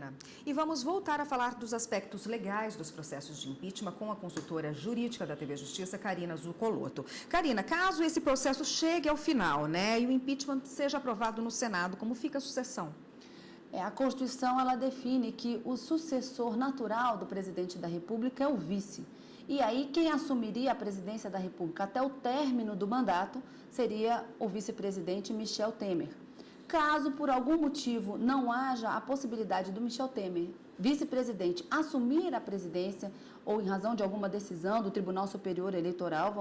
Karina. E vamos voltar a falar dos aspectos legais dos processos de impeachment com a consultora jurídica da TV Justiça, Karina Zucolotto. Karina, caso esse processo chegue ao final, e o impeachment seja aprovado no Senado, como fica a sucessão? A Constituição, ela define que o sucessor natural do presidente da República é o vice. E aí, quem assumiria a presidência da República até o término do mandato seria o vice-presidente Michel Temer. Caso, por algum motivo, não haja a possibilidade do Michel Temer, vice-presidente, assumir a presidência ou em razão de alguma decisão do Tribunal Superior Eleitoral,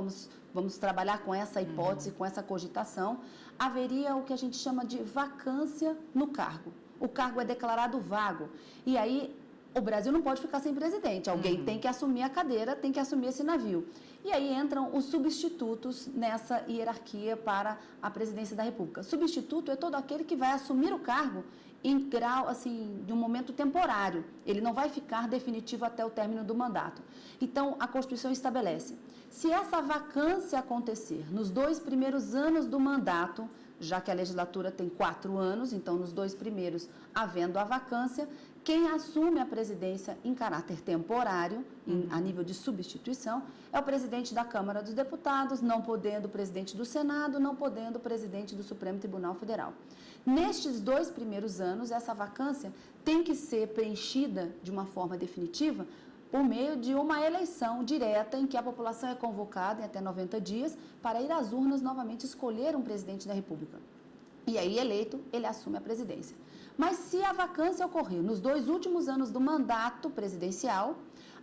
vamos trabalhar com essa hipótese, com essa cogitação, haveria o que a gente chama de vacância no cargo. O cargo é declarado vago. E aí, o Brasil não pode ficar sem presidente. Alguém tem que assumir a cadeira, tem que assumir esse navio. E aí entram os substitutos nessa hierarquia para a presidência da República. Substituto é todo aquele que vai assumir o cargo em grau, assim, de um momento temporário. Ele não vai ficar definitivo até o término do mandato. Então, a Constituição estabelece, se essa vacância acontecer nos 2 primeiros anos do mandato, já que a legislatura tem 4 anos, então nos 2 primeiros, havendo a vacância, quem assume a presidência em caráter temporário, a nível de substituição, é o presidente da Câmara dos Deputados, não podendo o presidente do Senado, não podendo o presidente do Supremo Tribunal Federal. Nestes 2 primeiros anos, essa vacância tem que ser preenchida de uma forma definitiva por meio de uma eleição direta em que a população é convocada em até 90 dias para ir às urnas novamente escolher um presidente da República. E aí, eleito, ele assume a presidência. Mas se a vacância ocorrer nos 2 últimos anos do mandato presidencial,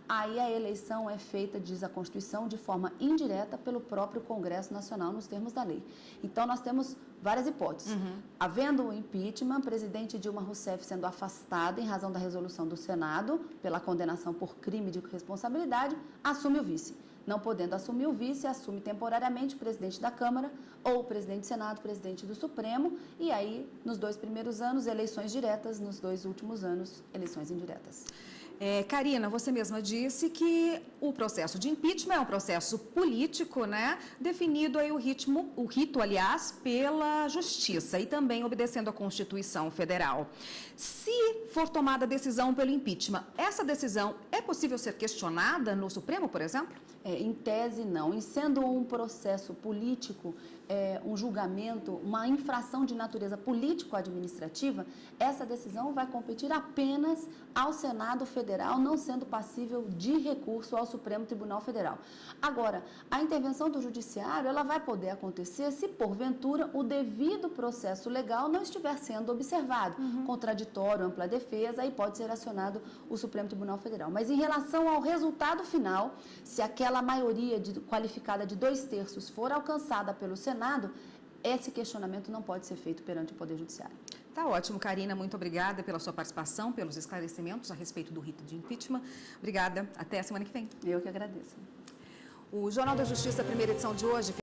aí a eleição é feita, diz a Constituição, de forma indireta pelo próprio Congresso Nacional, nos termos da lei. Então, nós temos várias hipóteses. Havendo o impeachment, presidente Dilma Rousseff sendo afastada em razão da resolução do Senado, pela condenação por crime de responsabilidade, assume o vice. Não podendo assumir o vice, assume temporariamente o presidente da Câmara ou o presidente do Senado, presidente do Supremo, e aí, nos 2 primeiros anos, eleições diretas, nos 2 últimos anos, eleições indiretas. Karina, você mesma disse que o processo de impeachment é um processo político, definido aí o rito, aliás, pela Justiça e também obedecendo à Constituição Federal. Se for tomada a decisão pelo impeachment, essa decisão é possível ser questionada no Supremo, por exemplo? Em tese, não. Em sendo um processo político, um julgamento, uma infração de natureza político-administrativa, essa decisão vai competir apenas ao Senado Federal, não sendo passível de recurso ao Supremo Tribunal Federal. Agora, a intervenção do Judiciário, ela vai poder acontecer se, porventura, o devido processo legal não estiver sendo observado. Contraditório, ampla defesa, aí pode ser acionado o Supremo Tribunal Federal. Mas em relação ao resultado final, se aquela maioria qualificada de 2/3 for alcançada pelo Senado, esse questionamento não pode ser feito perante o Poder Judiciário. Tá ótimo, Karina. Muito obrigada pela sua participação, pelos esclarecimentos a respeito do rito de impeachment. Obrigada. Até a semana que vem. Eu que agradeço. O Jornal da Justiça, primeira edição de hoje...